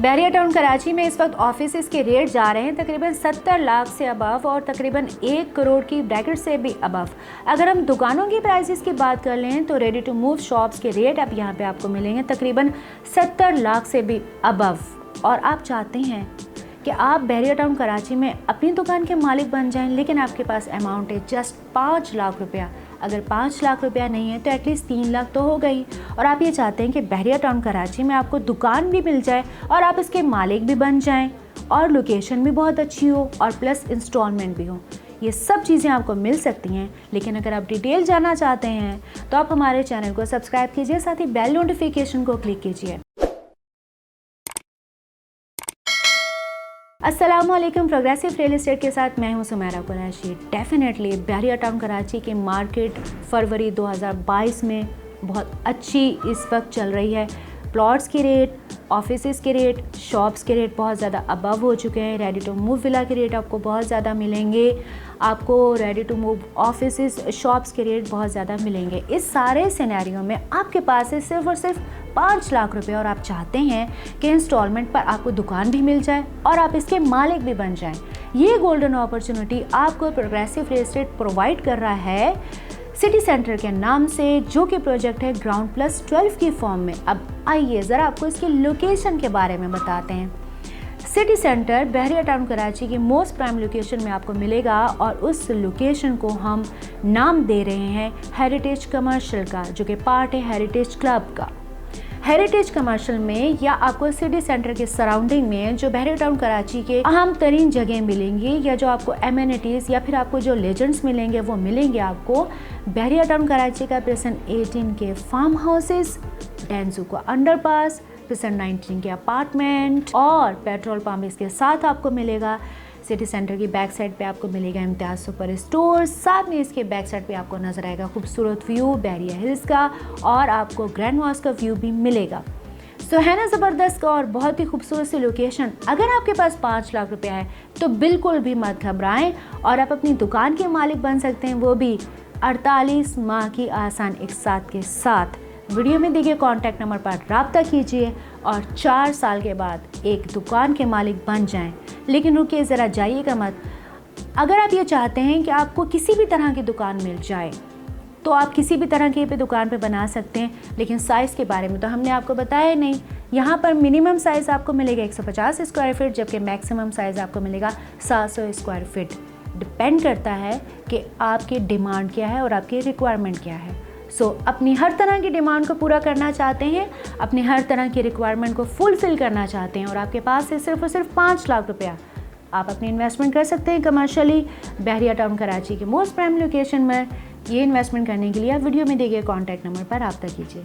Bairiya town Karachi में इस वक्त ऑफिस के रेट जा रहे हैं तकरीबन 70 लाख से अबव और तकरीबन 1 करोड़ की ब्रैकेट से भी अबव। अगर हम दुकानों की प्राइसेस की बात कर लें तो रेडी टू मूव शॉप्स के रेट अब यहाँ पे आपको मिलेंगे तकरीबन 70 लाख से भी अबव। और आप चाहते हैं कि आप बैरिया टाउन कराची में अपनी दुकान के मालिक बन जाएं, लेकिन आपके पास अमाउंट है जस्ट 5 लाख रुपया। अगर 5 लाख रुपया नहीं है तो एटलीस्ट 3 लाख तो हो गई। और आप ये चाहते हैं कि बैरिया टाउन कराची में आपको दुकान भी मिल जाए और आप इसके मालिक भी बन जाएं और लोकेशन भी बहुत अच्छी हो और प्लस इंस्टॉलमेंट भी हो। ये सब चीज़ें आपको मिल सकती हैं। लेकिन अगर आप डिटेल जानना चाहते हैं तो आप हमारे चैनल को सब्सक्राइब कीजिए, साथ ही बेल नोटिफिकेशन को क्लिक कीजिए। अस्सलामुअलैकुम, प्रोग्रेसिव रियल एस्टेट के साथ मैं हूं सुमेरा कुरैशी। डेफिनेटली बैरिया टाउन कराची की मार्केट फरवरी 2022 में बहुत अच्छी इस वक्त चल रही है। प्लॉट्स के रेट, ऑफिसेस के रेट, शॉप्स के रेट बहुत ज़्यादा अबव हो चुके हैं। रेडी टू मूव विला के रेट आपको बहुत ज़्यादा मिलेंगे। आपको ready to move offices, shops के रेट बहुत ज़्यादा मिलेंगे। इस सारे सिनेरियो में आपके पास है सिर्फ और सिर्फ 5 लाख रुपए और आप चाहते हैं कि इंस्टॉलमेंट पर आपको दुकान भी मिल जाए और आप इसके मालिक भी बन जाएं। ये गोल्डन अपॉर्चुनिटी आपको प्रोग्रेसिव रियल एस्टेट प्रोवाइड कर रहा है सिटी सेंटर के नाम से, जो कि प्रोजेक्ट है ग्राउंड प्लस 12 की फॉर्म में। अब आइए ज़रा आपको इसकी लोकेशन के बारे में बताते हैं। City centre Bahria town Karachi की मोस्ट प्राइम लोकेशन में आपको मिलेगा और उस लोकेशन को हम नाम दे रहे हैं हेरिटेज कमर्शियल का, जो कि पार्ट है हेरिटेज क्लब का। हेरिटेज कमर्शियल में या आपको सिटी सेंटर के सराउंडिंग में जो बैरिया टाउन कराची के अहम तरीन जगह मिलेंगी या जो आपको एमिनिटीज़ या फिर आपको जो लेजेंड्स मिलेंगे वो मिलेंगे आपको बैरिया टाउन कराची का प्रेजेंट 18 के फार्म हाउसेस, डेंजू का अंडरपास, प्रेजेंट 19 के अपार्टमेंट और पेट्रोल पंप इसके साथ आपको मिलेगा। सिटी सेंटर की बैक साइड पे आपको मिलेगा इम्तियाज़ सुपर स्टोर, साथ में इसके बैक साइड पे आपको नजर आएगा खूबसूरत व्यू बैरिया हिल्स का और आपको ग्रैंड मॉस्क का व्यू भी मिलेगा। सो है ना ज़बरदस्त और बहुत ही खूबसूरत सी लोकेशन। अगर आपके पास 5 लाख रुपया है तो बिल्कुल भी मत घबराएं और आप अपनी दुकान के मालिक बन सकते हैं, वो भी 48 माह की आसान इकसात के साथ। वीडियो में दिए गए कॉन्टैक्ट नंबर पर रब्ता कीजिए और 4 साल के बाद एक दुकान के मालिक बन जाएं। लेकिन रुकिए, ज़रा जाइएगा मत। अगर आप ये चाहते हैं कि आपको किसी भी तरह की दुकान मिल जाए तो आप किसी भी तरह की पे दुकान पे बना सकते हैं, लेकिन साइज़ के बारे में तो हमने आपको बताया नहीं। यहाँ पर मिनिमम साइज़ आपको मिलेगा 150 स्क्वायर फीट, जबकि मैक्सिमम साइज़ आपको मिलेगा 700 स्क्वायर फीट। डिपेंड करता है कि आपकी डिमांड क्या है और आपकी रिक्वायरमेंट क्या है। अपनी हर तरह की डिमांड को पूरा करना चाहते हैं, अपनी हर तरह की रिक्वायरमेंट को फुलफ़िल करना चाहते हैं और आपके पास है सिर्फ और सिर्फ 5 लाख रुपया, आप अपनी इन्वेस्टमेंट कर सकते हैं कमर्शियली बैरिया टाउन कराची के मोस्ट प्राइम लोकेशन में। ये इन्वेस्टमेंट करने के लिए आप वीडियो में दिए गए कॉन्टैक्ट नंबर पर रब्ता कीजिए।